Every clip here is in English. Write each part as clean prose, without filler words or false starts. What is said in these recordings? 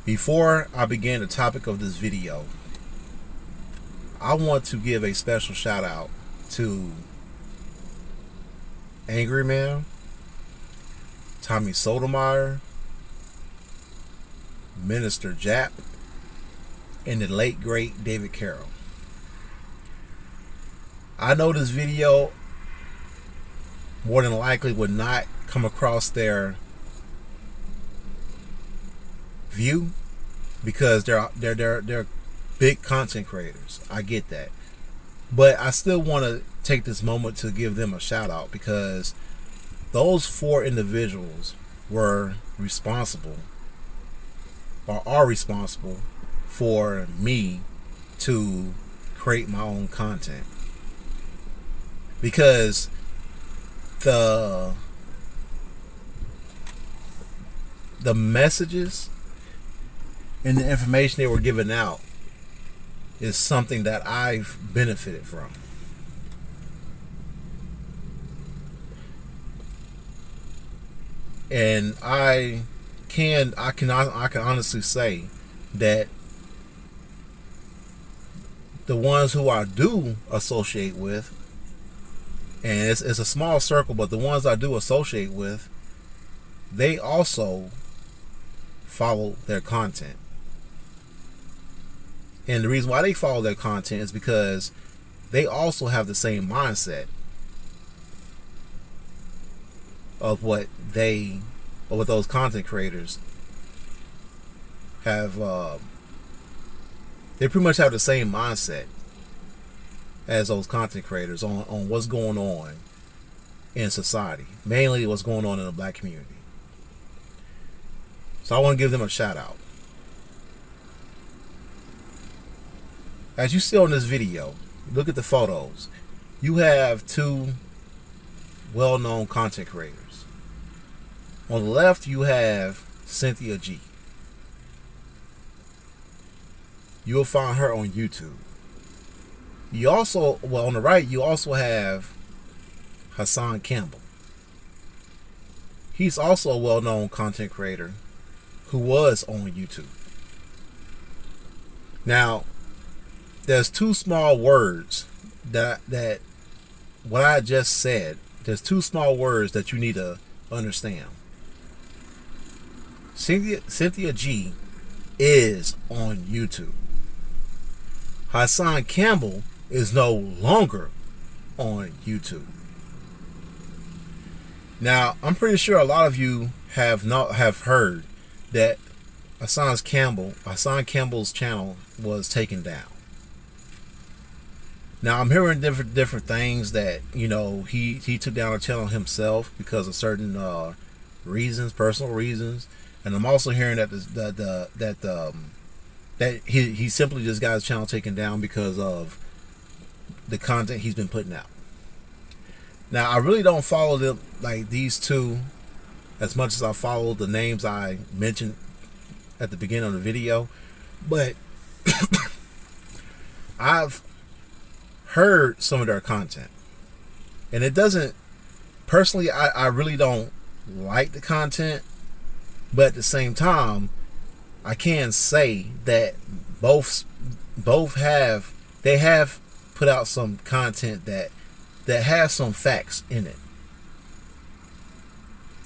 Before I begin the topic of this video, I want to give a special shout out to Angry Man, Tommy Sotomayor, Minister Jap, and the late great David Carroll. I know this video more than likely would not come across their view because they're big content creators. I get that, but I still want to take this moment to give them a shout out because those four individuals were responsible or are responsible for me to create my own content, because the messages and the information they were giving out is something that I've benefited from. And I can honestly say that the ones who I do associate with, and it's a small circle, but the ones I do associate with, they also follow their content. And the reason why they follow their content is because they also have the same mindset of what those content creators have. They pretty much have the same mindset as those content creators on what's going on in society, mainly what's going on in the black community. So I want to give them a shout out. As you see on this video, look at the photos. You have two well-known content creators. On the left, you have Cynthia G. You'll find her on YouTube. You also, on the right, you also have Hasan Campbell. He's also a well-known content creator who was on YouTube. Now, there's two small words that what I just said, there's two small words that you need to understand. Cynthia G is on YouTube. Hasan Campbell is no longer on YouTube. Now, I'm pretty sure a lot of you have heard that Hasan Campbell's channel was taken down. Now, I'm hearing different things that, he took down a channel himself because of certain reasons, personal reasons, and I'm also hearing that he simply just got his channel taken down because of the content he's been putting out. Now, I really don't follow them, like these two, as much as I follow the names I mentioned at the beginning of the video, but I've heard some of their content, and it doesn't, personally, I really don't like the content, but at the same time, I can say that both have put out some content that has some facts in it.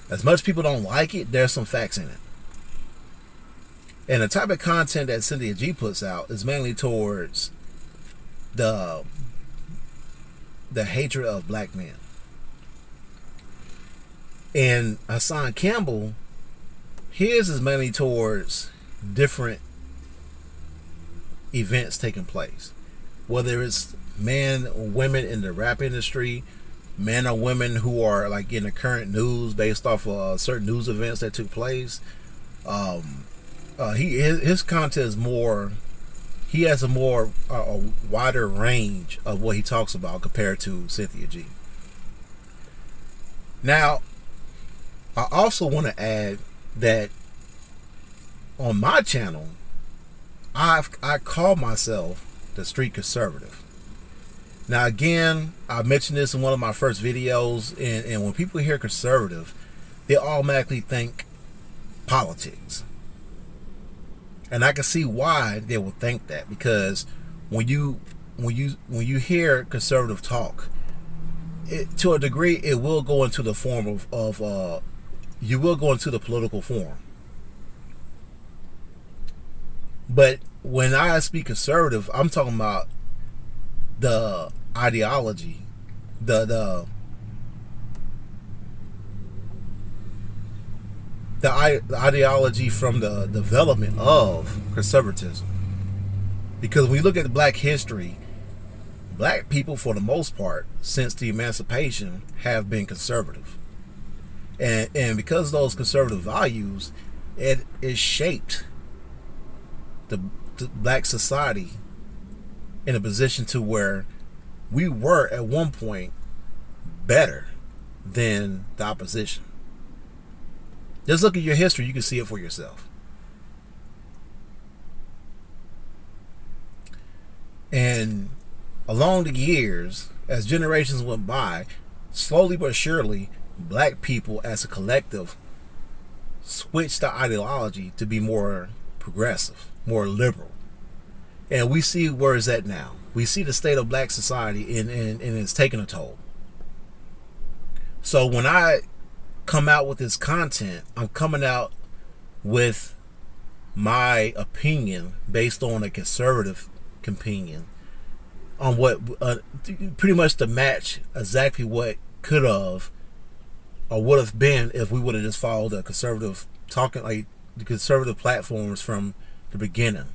As much as people don't like it, there's some facts in it. And the type of content that Cynthia G puts out is mainly towards the hatred of black men. And Hasan Campbell, his is mainly towards different events taking place, whether it's men or women in the rap industry, men or women who are like in the current news based off of certain news events that took place. His content is more, he has a wider range of what he talks about compared to Cynthia G. Now, I also want to add that on my channel, I call myself the street conservative. Now, again, I mentioned this in one of my first videos, and when people hear conservative, they automatically think politics. And I can see why they would think that, because when you hear conservative talk, to a degree, it will go into the form of you will go into the political form. But when I speak conservative, I'm talking about the ideology, the ideology from the development of conservatism. Because when you look at the black history, black people, for the most part, since the emancipation, have been conservative. And because of those conservative values, it shaped the black society in a position to where we were at one point better than the opposition. Just look at your history, you can see it for yourself. And along the years, as generations went by, slowly but surely, black people as a collective switched the ideology to be more progressive, more liberal. And we see where it's at now. We see the state of black society, and it's taking a toll. So when I come out with this content, I'm coming out with my opinion based on a conservative opinion on what pretty much to match exactly what could have or would have been if we would have just followed the conservative talking, like the conservative platforms from the beginning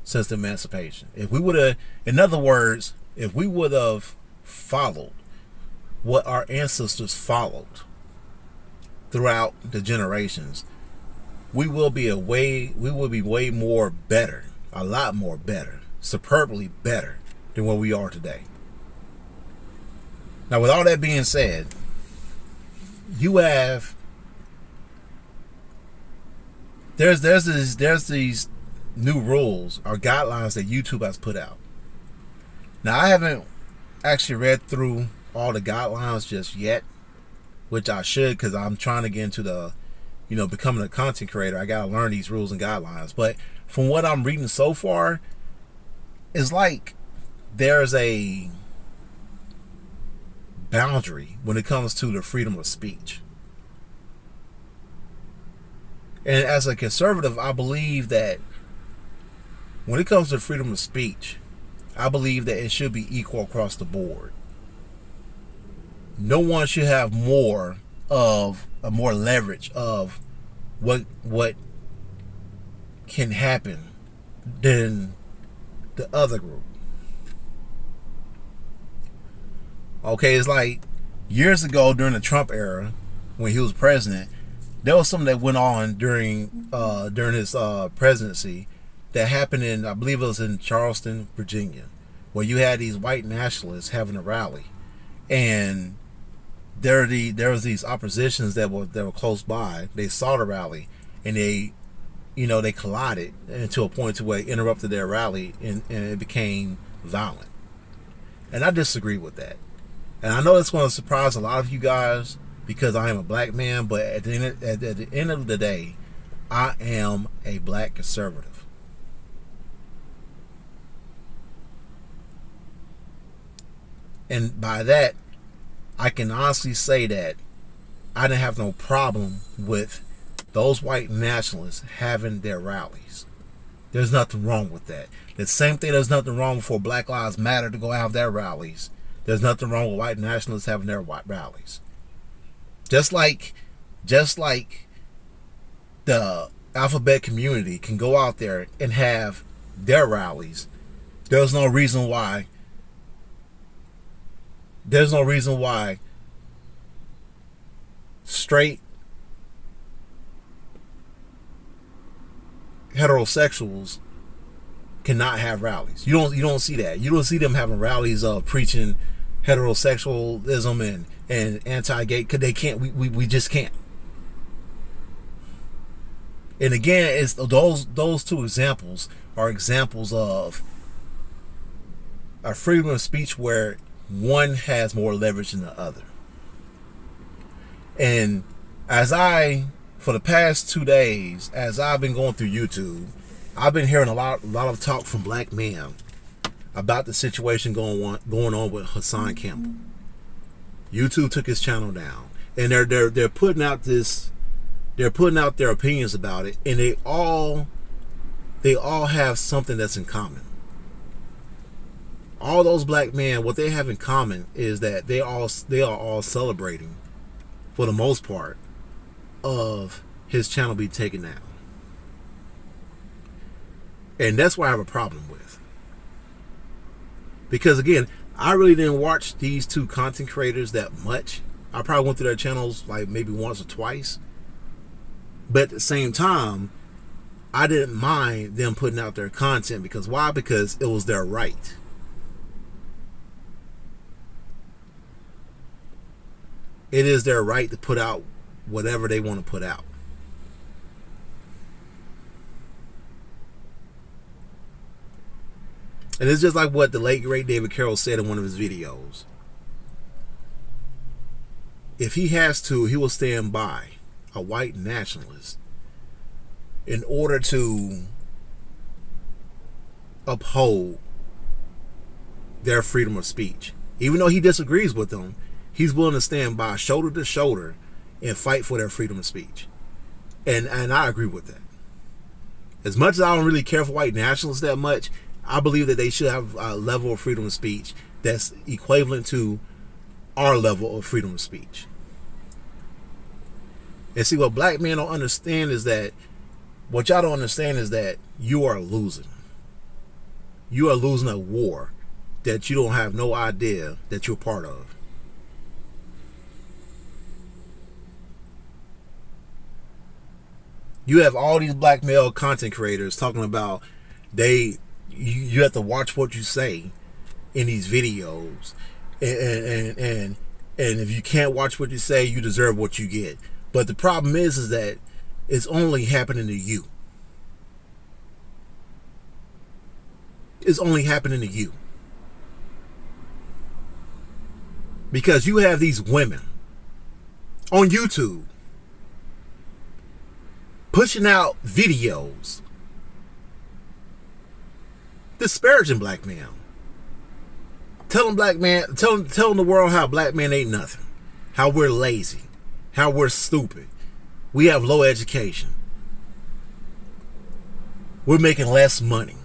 since the emancipation. If we would have, in other words, if we would have followed what our ancestors followed throughout the generations, we will be way more better, a lot more better, superbly better than what we are today. Now, with all that being said, you have there's these new rules or guidelines that YouTube has put out. Now, I haven't actually read through all the guidelines just yet, which I should, because I'm trying to get into the, becoming a content creator. I gotta learn these rules and guidelines. But from what I'm reading so far, it's like there's a boundary when it comes to the freedom of speech. And as a conservative, I believe that when it comes to freedom of speech, I believe that it should be equal across the board. No one should have more leverage of what can happen than the other group. Okay, it's like years ago during the Trump era, when he was president, there was something that went on during his presidency that happened in, I believe it was in Charleston, Virginia, where you had these white nationalists having a rally, and there was these oppositions that were close by. They saw the rally, and they collided to a point to where it interrupted their rally, and it became violent. And I disagree with that. And I know it's going to surprise a lot of you guys because I am a black man, but at the end of the day, I am a black conservative. And by that, I can honestly say that I didn't have no problem with those white nationalists having their rallies. There's nothing wrong with that. The same thing, there's nothing wrong for Black Lives Matter to go have their rallies. There's nothing wrong with white nationalists having their white rallies. Just like the alphabet community can go out there and have their rallies, there's no reason why straight heterosexuals cannot have rallies. You don't see that. You don't see them having rallies of preaching heterosexualism and anti-gay, because they can't. We just can't. And again, it's those two examples are examples of a freedom of speech where one has more leverage than the other. And for the past 2 days, as I've been going through YouTube I've been hearing a lot of talk from black men about the situation going on with Hasan Campbell. YouTube took his channel down, and they're putting out their opinions about it, and they all have something that's in common. All those black men, what they have in common is that they are all celebrating, for the most part, of his channel be taken down. And that's what I have a problem with. Because again, I really didn't watch these two content creators that much. I probably went through their channels like maybe once or twice. But at the same time, I didn't mind them putting out their content. Because why? Because it was their right. It is their right to put out whatever they want to put out. And it's just like what the late great David Carroll said in one of his videos. If he has to, he will stand by a white nationalist in order to uphold their freedom of speech. Even though he disagrees with them, he's willing to stand by shoulder to shoulder and fight for their freedom of speech. And I agree with that. As much as I don't really care for white nationalists that much, I believe that they should have a level of freedom of speech that's equivalent to our level of freedom of speech. And see, what black men don't understand is that, what y'all don't understand is that you are losing. You are losing a war that you don't have no idea that you're part of. You have all these black male content creators talking about you have to watch what you say in these videos, and if you can't watch what you say, you deserve what you get. But the problem is that it's only happening to you. It's only happening to you because you have these women on YouTube pushing out videos disparaging black men, telling the world how black men ain't nothing, how we're lazy, how we're stupid, we have low education, we're making less money.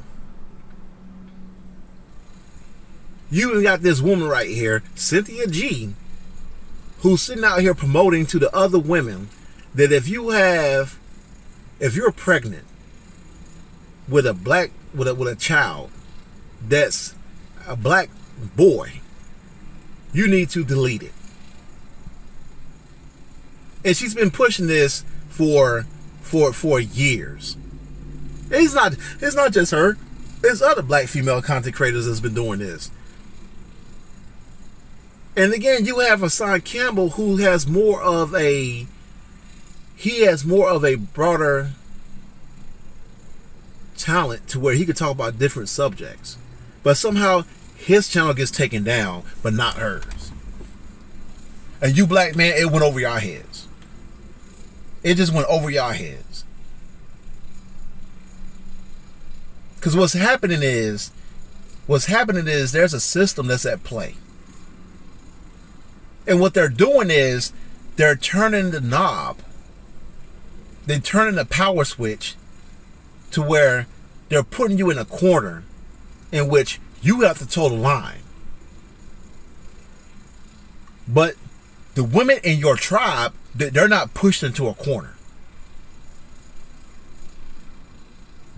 You even got this woman right here, Cynthia G, who's sitting out here promoting to the other women that if you're pregnant with a child that's a black boy, you need to delete it. And she's been pushing this for years. It's not just her. There's other black female content creators that's been doing this. And again, you have Hasan Campbell, who has more of a broader talent to where he could talk about different subjects. But somehow his channel gets taken down, but not hers. And you black man, it went over your heads. It just went over your heads. Because what's happening is there's a system that's at play. And what they're doing is they're turning the knob. They're turning the power switch to where they're putting you in a corner in which you have to toe the line. But the women in your tribe, they're not pushed into a corner.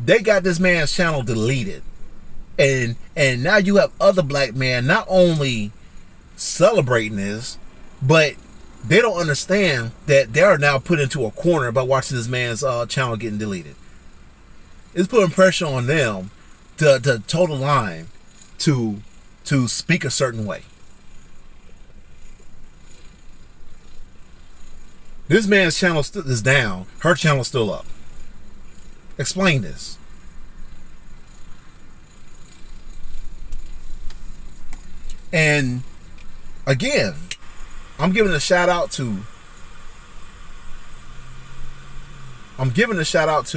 They got this man's channel deleted. And now you have other black men not only celebrating this, but they don't understand that they are now put into a corner by watching this man's channel getting deleted. It's putting pressure on them to toe the line, to speak a certain way. This man's channel is down. Her channel is still up. Explain this. And again, I'm giving a shout out to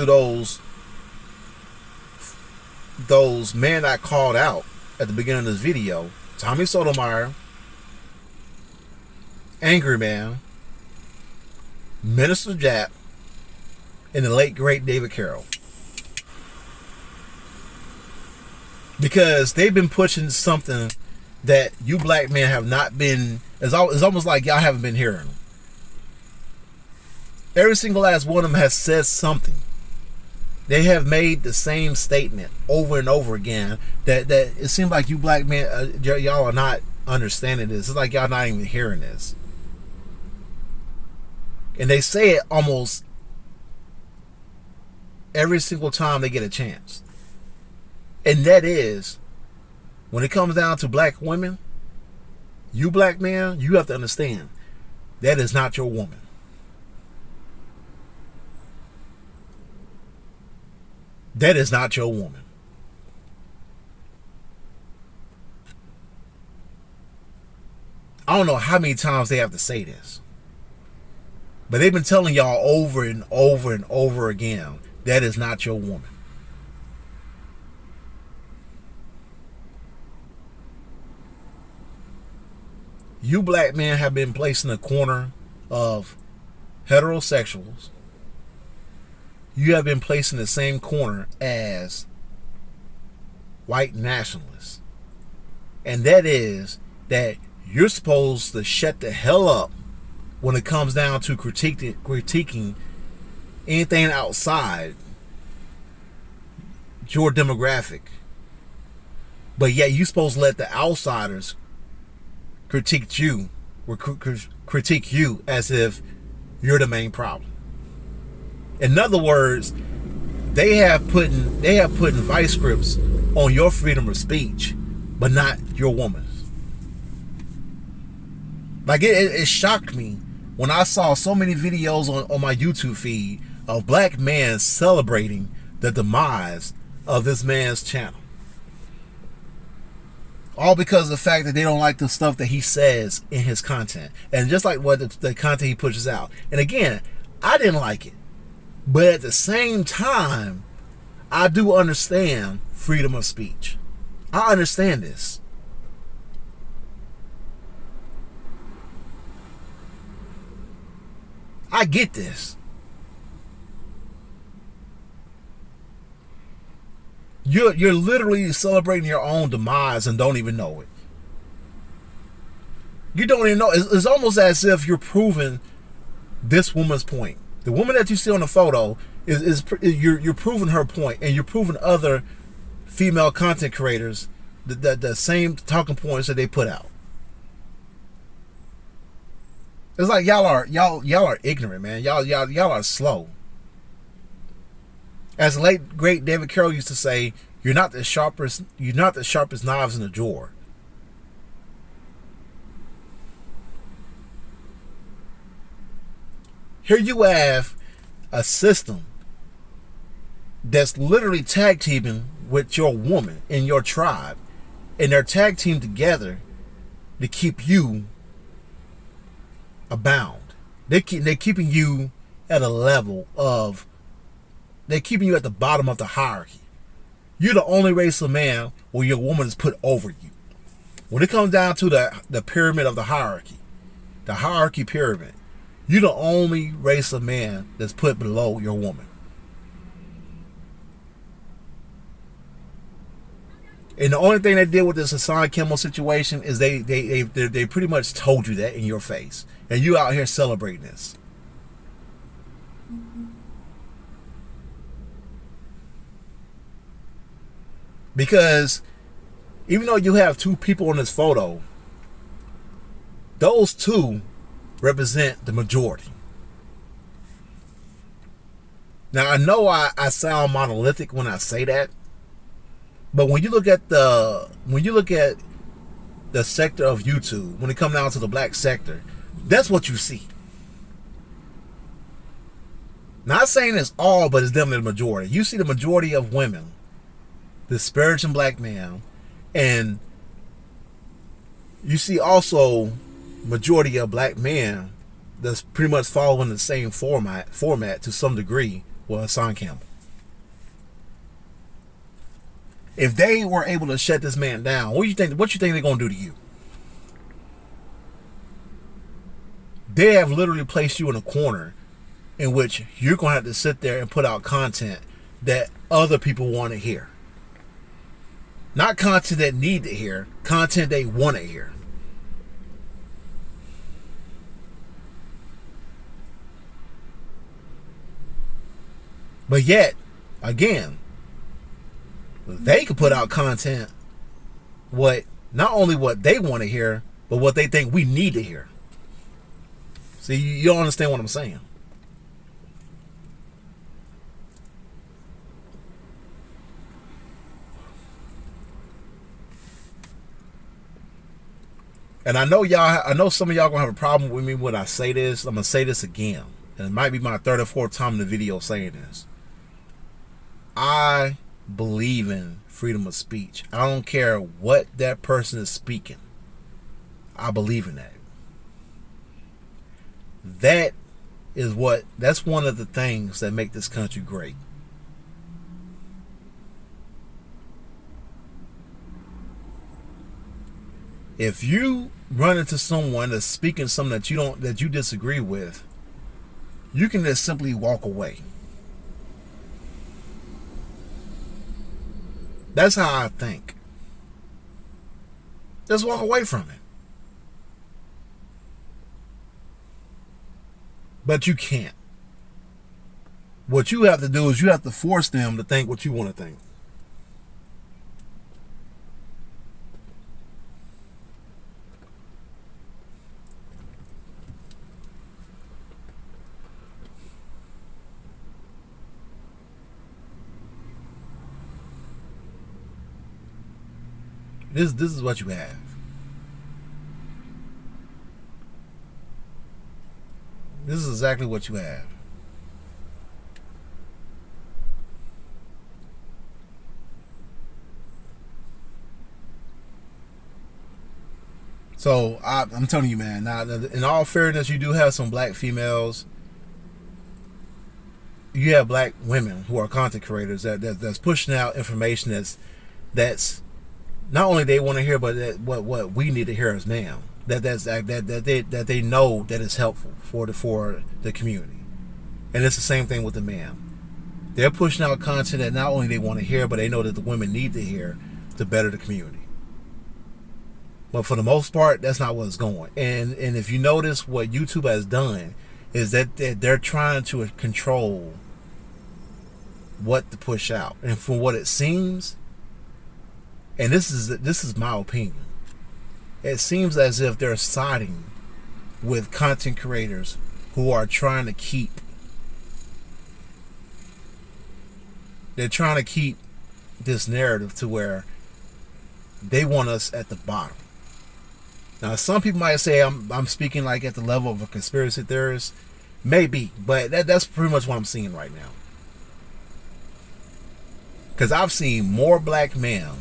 those those men I called out at the beginning of this video, Tommy Sotomayor, Angry Man, Minister Jap, and the late great David Carroll. Because they've been pushing something that you black men have not been. It's almost like y'all haven't been hearing. Every single last one of them has said something. They have made the same statement over and over again. That it seems like you black men, y'all are not understanding this. It's like y'all not even hearing this. And they say it almost every single time they get a chance. And that is, when it comes down to black women, you black man, you have to understand, that is not your woman. That is not your woman. I don't know how many times they have to say this, but they've been telling y'all over and over and over again, that is not your woman. You black men have been placed in the corner of heterosexuals. You have been placed in the same corner as white nationalists. And that is that you're supposed to shut the hell up when it comes down to critiquing anything outside your demographic. But yet you're supposed to let the outsiders critique you as if you're the main problem. In other words, they have put vice grips on your freedom of speech, but not your woman's. Like it shocked me when I saw so many videos on my YouTube feed of black men celebrating the demise of this man's channel. All because of the fact that they don't like the stuff that he says in his content. And just like what the content he pushes out. And again, I didn't like it. But at the same time, I do understand freedom of speech. I understand this. I get this. You're literally celebrating your own demise and don't even know it. You don't even know. It's almost as if you're proving this woman's point. The woman that you see on the photo you're proving her point, and you're proving other female content creators the same talking points that they put out. It's like y'all are ignorant, man. Y'all are slow. As the late great David Carroll used to say, you're not the sharpest knives in the drawer. Here you have a system that's literally tag teaming with your woman in your tribe, and they're tag teamed together to keep you abound. They're keeping you at a level of, they're keeping you at the bottom of the hierarchy. You're the only race of man where your woman is put over you. When it comes down to the pyramid of the hierarchy pyramid, you're the only race of man that's put below your woman. And the only thing they did with this Hasan Campbell situation is they pretty much told you that in your face. And you out here celebrating this. Because even though you have two people in this photo, those two represent the majority. Now I know I sound monolithic when I say that, but when you look at the sector of YouTube, when it comes down to the black sector, that's what you see. Not saying it's all, but it's definitely the majority. You see the majority of women disparaging black men, and you see also majority of black men that's pretty much following the same format to some degree with Hasan Campbell. If they were able to shut this man down, what you think they're gonna do to you? They have literally placed you in a corner in which you're gonna have to sit there and put out content that other people want to hear. Not content that need to hear, content they want to hear. But yet, again, they could put out content not only what they want to hear, but what they think we need to hear. See, you don't understand what I'm saying. And I know some of y'all gonna have a problem with me when I say this. I'm gonna say this again. And it might be my third or fourth time in the video saying this. I believe in freedom of speech. I don't care what that person is speaking. I believe in that. That's one of the things that make this country great. If you run into someone that's speaking something that you disagree with, you can just simply walk away. That's how I think. Just walk away from it. But you can't. What you have to do is you have to force them to think what you want to think. This is what you have. This is exactly what you have. So I'm telling you, man. Now, in all fairness, you do have some black females. You have black women who are content creators that's pushing out information that's not only they want to hear, but what we need to hear as now. That they know that is helpful for the community. And it's the same thing with the man. They're pushing out content that not only they want to hear, but they know that the women need to hear to better the community. But for the most part, that's not what's going. And if you notice, what YouTube has done is that they're trying to control what to push out. And from what it seems, and this is my opinion, it seems as if they're siding with content creators who are trying to keep this narrative to where they want us at the bottom. Now, some people might say I'm speaking like at the level of a conspiracy theorist. Maybe, but that's pretty much what I'm seeing right now. Because I've seen more black men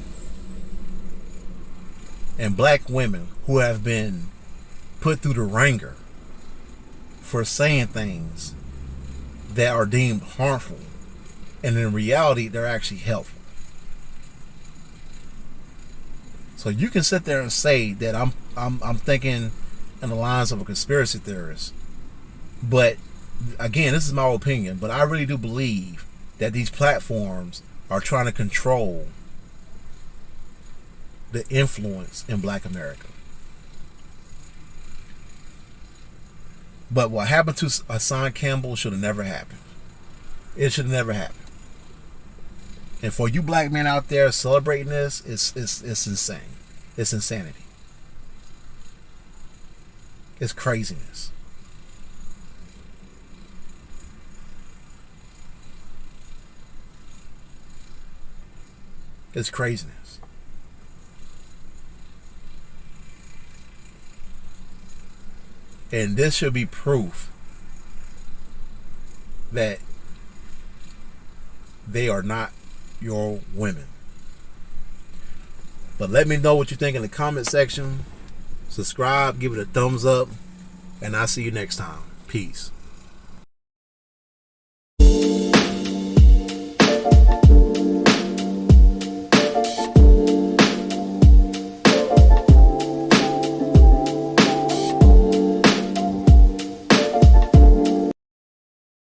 and black women who have been put through the ringer for saying things that are deemed harmful, and in reality they're actually helpful. So you can sit there and say that I'm thinking in the lines of a conspiracy theorist, but again, this is my opinion, but I really do believe that these platforms are trying to control the influence in black America. But what happened to Hasan Campbell should have never happened. It should have never happened. And for you black men out there celebrating this, it's insane. It's insanity. It's craziness. It's craziness. And this should be proof that they are not your women. But let me know what you think in the comment section. Subscribe, give it a thumbs up, and I'll see you next time. Peace.